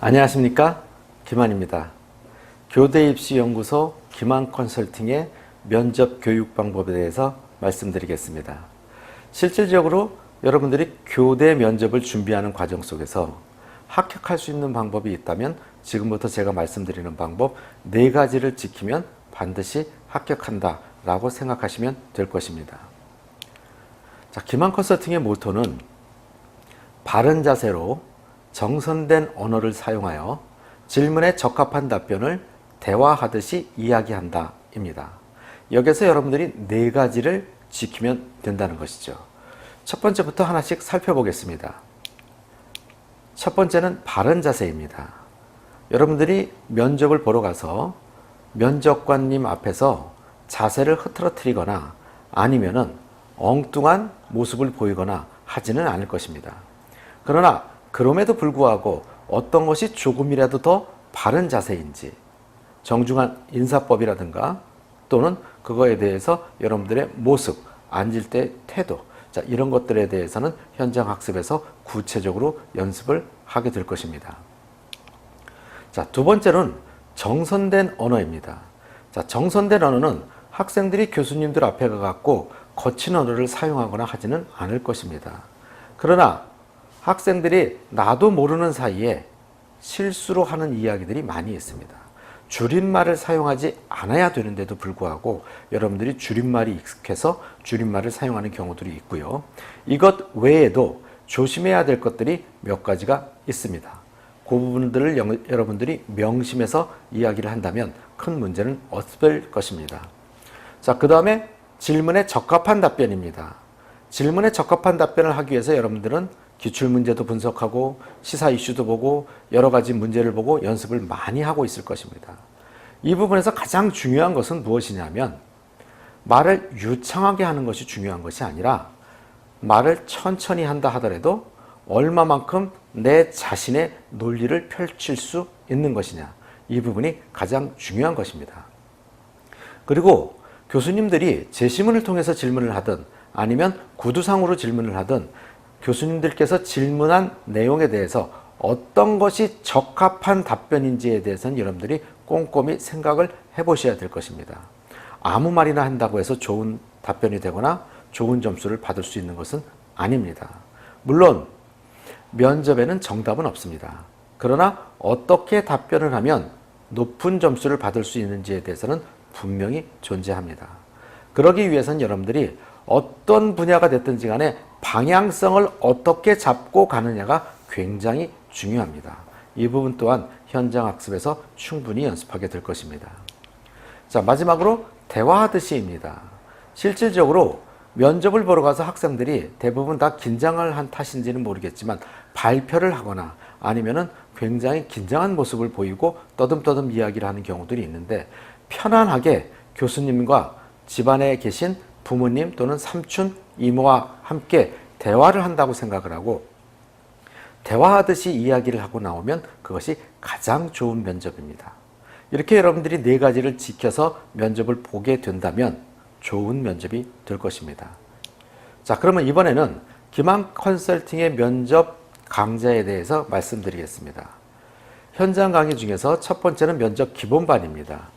안녕하십니까, 김한입니다. 교대입시연구소 김한컨설팅의 면접 교육 방법에 대해서 말씀드리겠습니다. 실질적으로 여러분들이 교대 면접을 준비하는 과정 속에서 합격할 수 있는 방법이 있다면 지금부터 제가 말씀드리는 방법 4가지를 지키면 반드시 합격한다 라고 생각하시면 될 것입니다. 자, 김한컨설팅의 모토는 바른 자세로 정선된 언어를 사용하여 질문에 적합한 답변을 대화하듯이 이야기한다 입니다. 여기서 여러분들이 4가지를 지키면 된다는 것이죠. 첫 번째부터 하나씩 살펴보겠습니다. 첫 번째는 바른 자세입니다. 여러분들이 면접을 보러 가서 면접관님 앞에서 자세를 흐트러뜨리거나 아니면은 엉뚱한 모습을 보이거나 하지는 않을 것입니다. 그러나 그럼에도 불구하고 어떤 것이 조금이라도 더 바른 자세인지, 정중한 인사법이라든가 또는 그거에 대해서 여러분들의 모습, 앉을 때 태도, 자, 이런 것들에 대해서는 현장 학습에서 구체적으로 연습을 하게 될 것입니다. 자, 두 번째는 정선된 언어입니다. 자, 정선된 언어는 학생들이 교수님들 앞에 가갖고 거친 언어를 사용하거나 하지는 않을 것입니다. 그러나 학생들이 나도 모르는 사이에 실수로 하는 이야기들이 많이 있습니다. 줄임말을 사용하지 않아야 되는데도 불구하고 여러분들이 줄임말이 익숙해서 줄임말을 사용하는 경우들이 있고요. 이것 외에도 조심해야 될 것들이 몇 가지가 있습니다. 그 부분들을 여러분들이 명심해서 이야기를 한다면 큰 문제는 없을 것입니다. 자, 그 다음에 질문에 적합한 답변입니다. 질문에 적합한 답변을 하기 위해서 여러분들은 기출문제도 분석하고 시사 이슈도 보고 여러 가지 문제를 보고 연습을 많이 하고 있을 것입니다. 이 부분에서 가장 중요한 것은 무엇이냐면 말을 유창하게 하는 것이 중요한 것이 아니라 말을 천천히 한다 하더라도 얼마만큼 내 자신의 논리를 펼칠 수 있는 것이냐, 이 부분이 가장 중요한 것입니다. 그리고 교수님들이 제시문을 통해서 질문을 하든 아니면 구두상으로 질문을 하든 교수님들께서 질문한 내용에 대해서 어떤 것이 적합한 답변인지에 대해서는 여러분들이 꼼꼼히 생각을 해보셔야 될 것입니다. 아무 말이나 한다고 해서 좋은 답변이 되거나 좋은 점수를 받을 수 있는 것은 아닙니다. 물론 면접에는 정답은 없습니다. 그러나 어떻게 답변을 하면 높은 점수를 받을 수 있는지에 대해서는 분명히 존재합니다. 그러기 위해서는 여러분들이 어떤 분야가 됐든지 간에 방향성을 어떻게 잡고 가느냐가 굉장히 중요합니다. 이 부분 또한 현장 학습에서 충분히 연습하게 될 것입니다. 자, 마지막으로 대화하듯이입니다. 실질적으로 면접을 보러 가서 학생들이 대부분 다 긴장을 한 탓인지는 모르겠지만 발표를 하거나 아니면은 굉장히 긴장한 모습을 보이고 떠듬떠듬 이야기를 하는 경우들이 있는데 편안하게 교수님과 집안에 계신 부모님 또는 삼촌, 이모와 함께 대화를 한다고 생각을 하고 대화하듯이 이야기를 하고 나오면 그것이 가장 좋은 면접입니다. 이렇게 여러분들이 4가지를 지켜서 면접을 보게 된다면 좋은 면접이 될 것입니다. 자, 그러면 이번에는 김한컨설팅의 면접 강좌에 대해서 말씀드리겠습니다. 현장 강의 중에서 첫 번째는 면접 기본반입니다.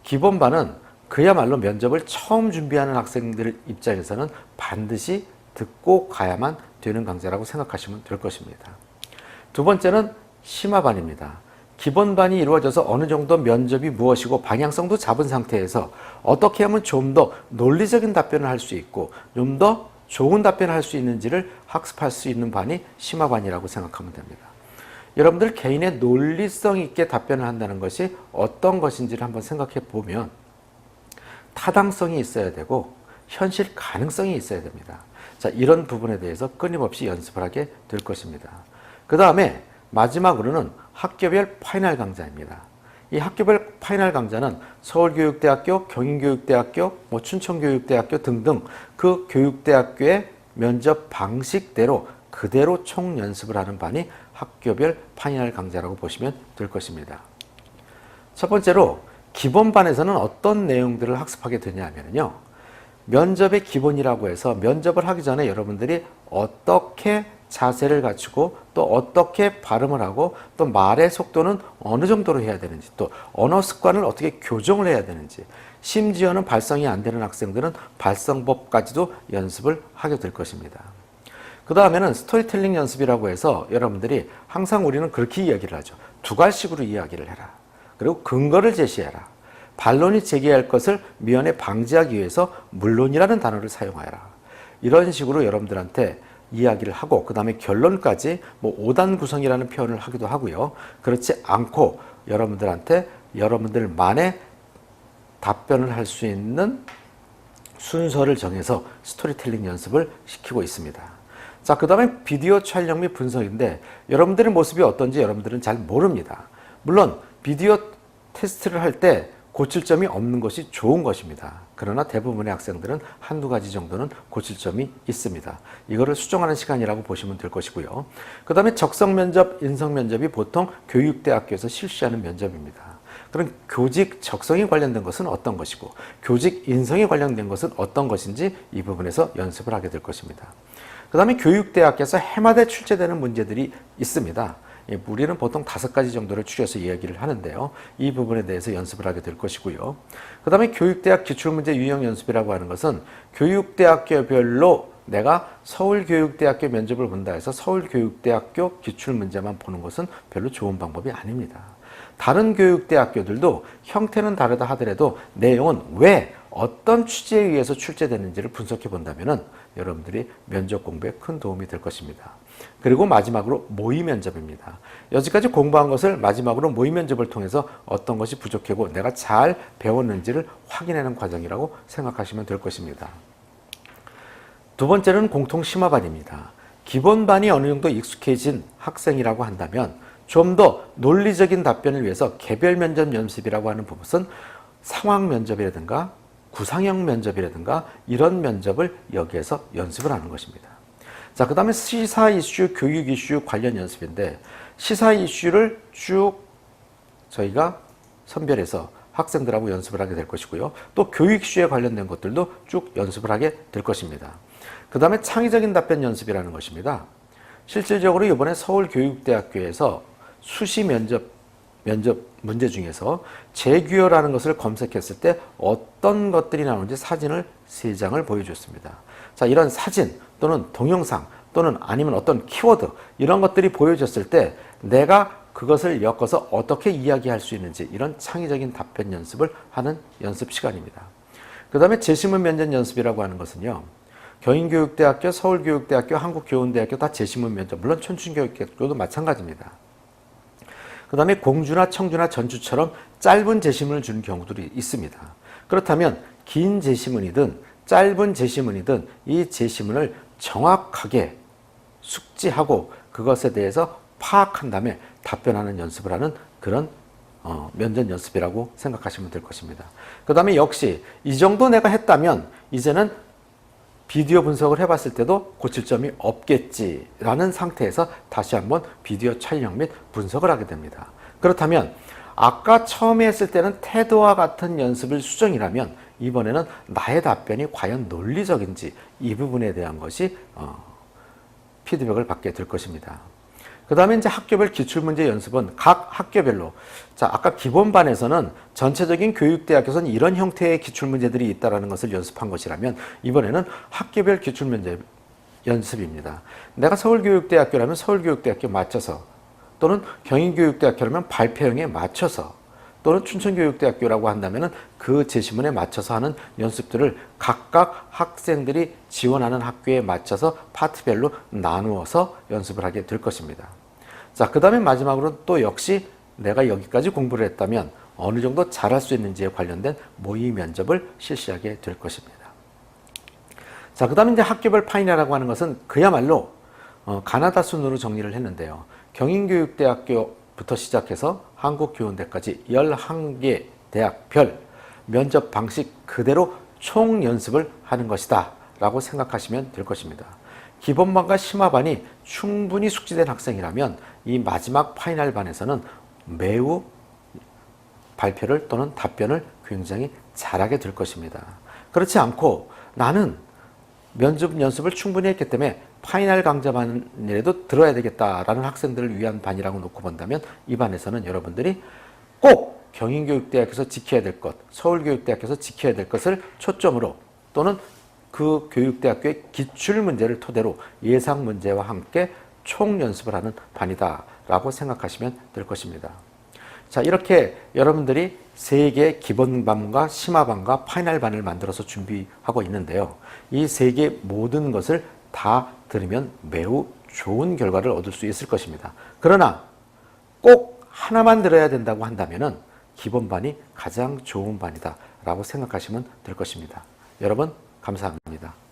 기본반은 그야말로 면접을 처음 준비하는 학생들 입장에서는 반드시 듣고 가야만 되는 강좌라고 생각하시면 될 것입니다. 두 번째는 심화반입니다. 기본반이 이루어져서 어느 정도 면접이 무엇이고 방향성도 잡은 상태에서 어떻게 하면 좀 더 논리적인 답변을 할 수 있고 좀 더 좋은 답변을 할 수 있는지를 학습할 수 있는 반이 심화반이라고 생각하면 됩니다. 여러분들 개인의 논리성 있게 답변을 한다는 것이 어떤 것인지를 한번 생각해 보면 타당성이 있어야 되고 현실 가능성이 있어야 됩니다. 자, 이런 부분에 대해서 끊임없이 연습을 하게 될 것입니다. 그 다음에 마지막으로는 학교별 파이널 강좌입니다. 이 학교별 파이널 강좌는 서울교육대학교, 경인교육대학교, 춘천교육대학교 등등 그 교육대학교의 면접 방식대로 그대로 총 연습을 하는 반이 학교별 파이널 강좌라고 보시면 될 것입니다. 첫 번째로 기본반에서는 어떤 내용들을 학습하게 되냐 하면요, 면접의 기본이라고 해서 면접을 하기 전에 여러분들이 어떻게 자세를 갖추고 또 어떻게 발음을 하고 또 말의 속도는 어느 정도로 해야 되는지 또 언어 습관을 어떻게 교정을 해야 되는지 심지어는 발성이 안 되는 학생들은 발성법까지도 연습을 하게 될 것입니다. 그 다음에는 스토리텔링 연습이라고 해서 여러분들이 항상 우리는 그렇게 이야기를 하죠. 두 갈식으로 이야기를 해라. 그리고 근거를 제시해라. 반론이 제기할 것을 미연에 방지하기 위해서 물론이라는 단어를 사용하여라. 이런 식으로 여러분들한테 이야기를 하고 그 다음에 결론까지 뭐 5단 구성이라는 표현을 하기도 하고요. 그렇지 않고 여러분들한테 여러분들만의 답변을 할 수 있는 순서를 정해서 스토리텔링 연습을 시키고 있습니다. 자, 그 다음에 비디오 촬영 및 분석인데 여러분들의 모습이 어떤지 여러분들은 잘 모릅니다. 물론 비디오 테스트를 할 때 고칠 점이 없는 것이 좋은 것입니다. 그러나 대부분의 학생들은 한두 가지 정도는 고칠 점이 있습니다. 이거를 수정하는 시간이라고 보시면 될 것이고요. 그 다음에 적성 면접, 인성 면접이 보통 교육대학교에서 실시하는 면접입니다. 그럼 교직 적성에 관련된 것은 어떤 것이고 교직 인성에 관련된 것은 어떤 것인지 이 부분에서 연습을 하게 될 것입니다. 그 다음에 교육대학교에서 해마다 출제되는 문제들이 있습니다. 우리는 보통 5가지 정도를 추려서 이야기를 하는데요. 이 부분에 대해서 연습을 하게 될 것이고요. 그 다음에 교육대학 기출문제 유형 연습이라고 하는 것은 교육대학교별로 내가 서울교육대학교 면접을 본다 해서 서울교육대학교 기출문제만 보는 것은 별로 좋은 방법이 아닙니다. 다른 교육대학교들도 형태는 다르다 하더라도 내용은 왜 어떤 취지에 의해서 출제되는지를 분석해 본다면 여러분들이 면접 공부에 큰 도움이 될 것입니다. 그리고 마지막으로 모의 면접입니다. 여지까지 공부한 것을 마지막으로 모의 면접을 통해서 어떤 것이 부족하고 내가 잘 배웠는지를 확인하는 과정이라고 생각하시면 될 것입니다. 두 번째는 공통 심화반입니다. 기본반이 어느 정도 익숙해진 학생이라고 한다면 좀 더 논리적인 답변을 위해서 개별 면접 연습이라고 하는 부분은 상황 면접이라든가 구상형 면접이라든가 이런 면접을 여기에서 연습을 하는 것입니다. 자, 그 다음에 시사 이슈, 교육 이슈 관련 연습인데 시사 이슈를 쭉 저희가 선별해서 학생들하고 연습을 하게 될 것이고요. 또 교육 이슈에 관련된 것들도 쭉 연습을 하게 될 것입니다. 그 다음에 창의적인 답변 연습이라는 것입니다. 실질적으로 이번에 서울교육대학교에서 수시 면접 문제 중에서 재규어라는 것을 검색했을 때 어떤 것들이 나오는지 사진을 3장을 보여줬습니다. 자, 이런 사진 또는 동영상 또는 아니면 어떤 키워드 이런 것들이 보여졌을 때 내가 그것을 엮어서 어떻게 이야기할 수 있는지 이런 창의적인 답변 연습을 하는 연습 시간입니다. 그 다음에 재심문 면접 연습이라고 하는 것은요. 경인교육대학교, 서울교육대학교, 한국교원대학교 다 재심문 면접, 물론 춘천교육대학교도 마찬가지입니다. 그 다음에 공주나 청주나 전주처럼 짧은 재심문을 주는 경우들이 있습니다. 그렇다면 긴 재심문이든 짧은 재심문이든 이 재심문을 정확하게 숙지하고 그것에 대해서 파악한 다음에 답변하는 연습을 하는 그런 면접 연습이라고 생각하시면 될 것입니다. 그 다음에 역시 이 정도 내가 했다면 이제는 비디오 분석을 해봤을 때도 고칠 점이 없겠지라는 상태에서 다시 한번 비디오 촬영 및 분석을 하게 됩니다. 그렇다면 아까 처음에 했을 때는 태도와 같은 연습을 수정이라면 이번에는 나의 답변이 과연 논리적인지 이 부분에 대한 것이 피드백을 받게 될 것입니다. 그 다음에 이제 학교별 기출문제 연습은 각 학교별로 자 아까 기본반에서는 전체적인 교육대학에서는 이런 형태의 기출문제들이 있다는 것을 연습한 것이라면 이번에는 학교별 기출문제 연습입니다. 내가 서울교육대학교라면 서울교육대학교 맞춰서 또는 경인교육대학교라면 발표형에 맞춰서 또는 춘천교육대학교라고 한다면 그 제시문에 맞춰서 하는 연습들을 각각 학생들이 지원하는 학교에 맞춰서 파트별로 나누어서 연습을 하게 될 것입니다. 자, 그 다음에 마지막으로 또 역시 내가 여기까지 공부를 했다면 어느 정도 잘할 수 있는지에 관련된 모의 면접을 실시하게 될 것입니다. 자, 그 다음에 이제 학교별 파이널이라고 하는 것은 그야말로 가나다 순으로 정리를 했는데요. 경인교육대학교부터 시작해서 한국교원대까지 11개 대학별 면접 방식 그대로 총 연습을 하는 것이다 라고 생각하시면 될 것입니다. 기본반과 심화반이 충분히 숙지된 학생이라면 이 마지막 파이널반에서는 매우 발표를 또는 답변을 굉장히 잘하게 될 것입니다. 그렇지 않고 나는 면접 연습을 충분히 했기 때문에 파이널 강좌반이라도 들어야 되겠다라는 학생들을 위한 반이라고 놓고 본다면 이 반에서는 여러분들이 꼭 경인교육대학에서 지켜야 될 것, 서울교육대학에서 지켜야 될 것을 초점으로 또는 그 교육대학교의 기출문제를 토대로 예상문제와 함께 총연습을 하는 반이다라고 생각하시면 될 것입니다. 자, 이렇게 여러분들이 3개의 기본반과 심화반과 파이널반을 만들어서 준비하고 있는데요. 이 3개 모든 것을 다 들으면 매우 좋은 결과를 얻을 수 있을 것입니다. 그러나 꼭 하나만 들어야 된다고 한다면은 기본반이 가장 좋은 반이다라고 생각하시면 될 것입니다. 여러분, 감사합니다.